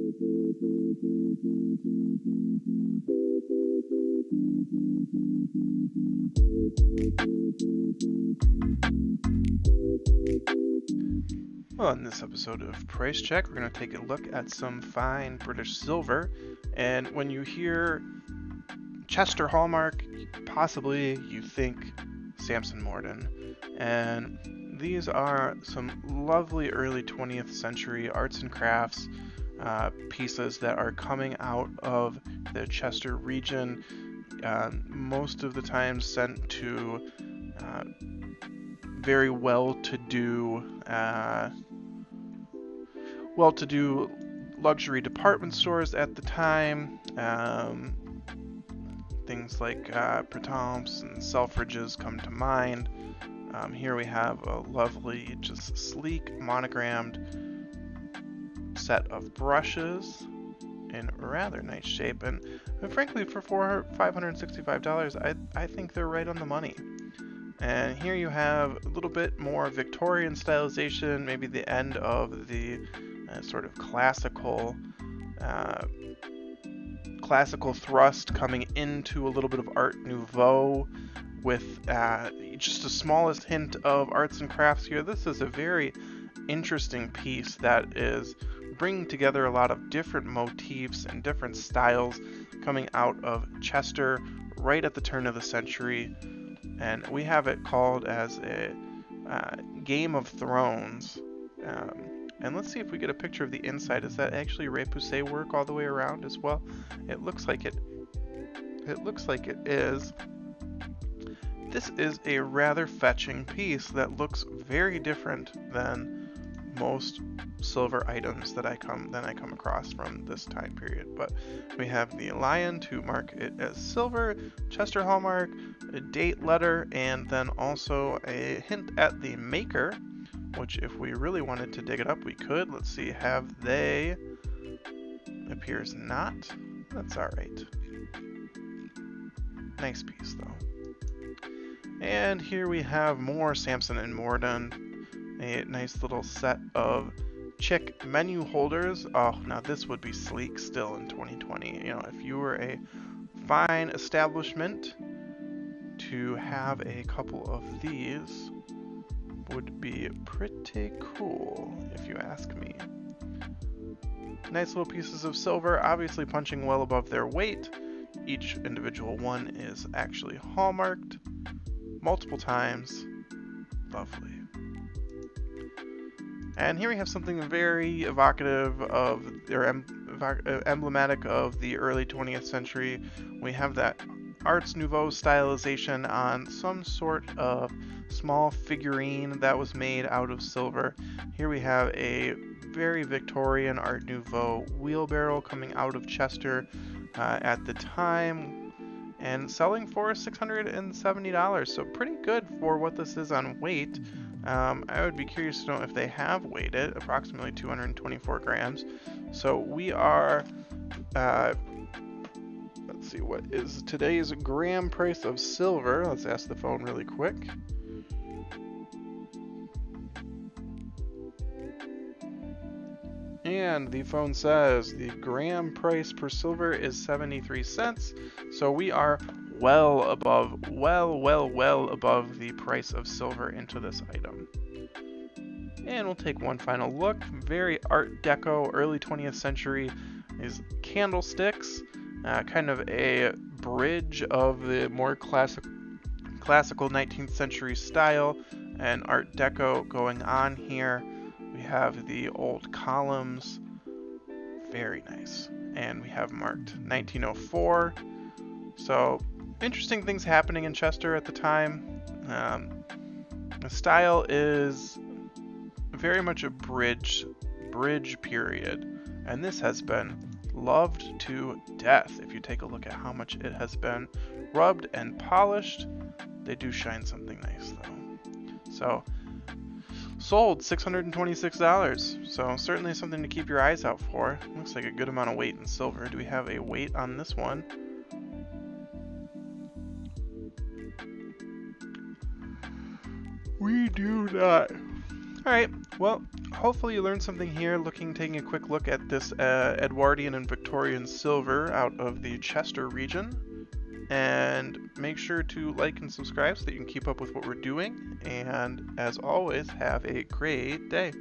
Well, in this episode of Price Check, we're going to take a look at some fine British silver. And when you hear Chester Hallmark, possibly you think Samson Morden. And these are some lovely early 20th century arts and crafts pieces that are coming out of the Chester region, most of the time sent to very well-to-do luxury department stores at the time. Things like Printemps and Selfridges come to mind. Here we have a lovely, just sleek, monogrammed set of brushes in rather nice shape. And frankly, for $565, I think they're right on the money. And here you have a little bit more Victorian stylization, maybe the end of the sort of classical thrust coming into a little bit of Art Nouveau with just the smallest hint of arts and crafts here. This is a very interesting piece that is bringing together a lot of different motifs and different styles coming out of Chester right at the turn of the century. And we have it called as a Game of Thrones. And let's see if we get a picture of the inside. Is that actually Repoussé work all the way around as well? It looks like it. It looks like it is. This is a rather fetching piece that looks very different than most silver items that I come across from this time period. But we have the lion to mark it as silver, Chester Hallmark, a date letter, and then also a hint at the maker, which if we really wanted to dig it up, we could. Let's see, have they? Appears not. That's alright. Nice piece though. And here we have more Samson and Morden. A nice little set of Chick menu holders. Oh, now this would be sleek still in 2020. You know, if you were a fine establishment, to have a couple of these would be pretty cool, if you ask me. Nice little pieces of silver, obviously punching well above their weight. Each individual one is actually hallmarked multiple times. Lovely. And here we have something very evocative of, or emblematic of the early 20th century. We have that Arts Nouveau stylization on some sort of small figurine that was made out of silver. Here we have a very Victorian Art Nouveau wheelbarrow coming out of Chester at the time and selling for $670, so pretty good for what this is on weight. I would be curious to know if they have weighed it, approximately 224 grams. So we are, let's see, what is today's gram price of silver? Let's ask the phone really quick. And the phone says the gram price per silver is 73 cents. So we are well above the price of silver into this item. And we'll take one final look. Very Art Deco, early 20th century. These candlesticks, kind of a bridge of the more classical 19th century style and Art Deco going on here. We have the old columns, very nice. And we have marked 1904. So interesting things happening in Chester at the time. The style is very much a bridge period, and this has been loved to death. If you take a look at how much it has been rubbed and polished, they do shine something nice though. So sold $626. So certainly something to keep your eyes out for. Looks like a good amount of weight in silver. Do we have a weight on this one? We do not. Alright, well, hopefully you learned something here taking a quick look at this Edwardian and Victorian silver out of the Chester region. And make sure to like and subscribe so that you can keep up with what we're doing. And as always, have a great day.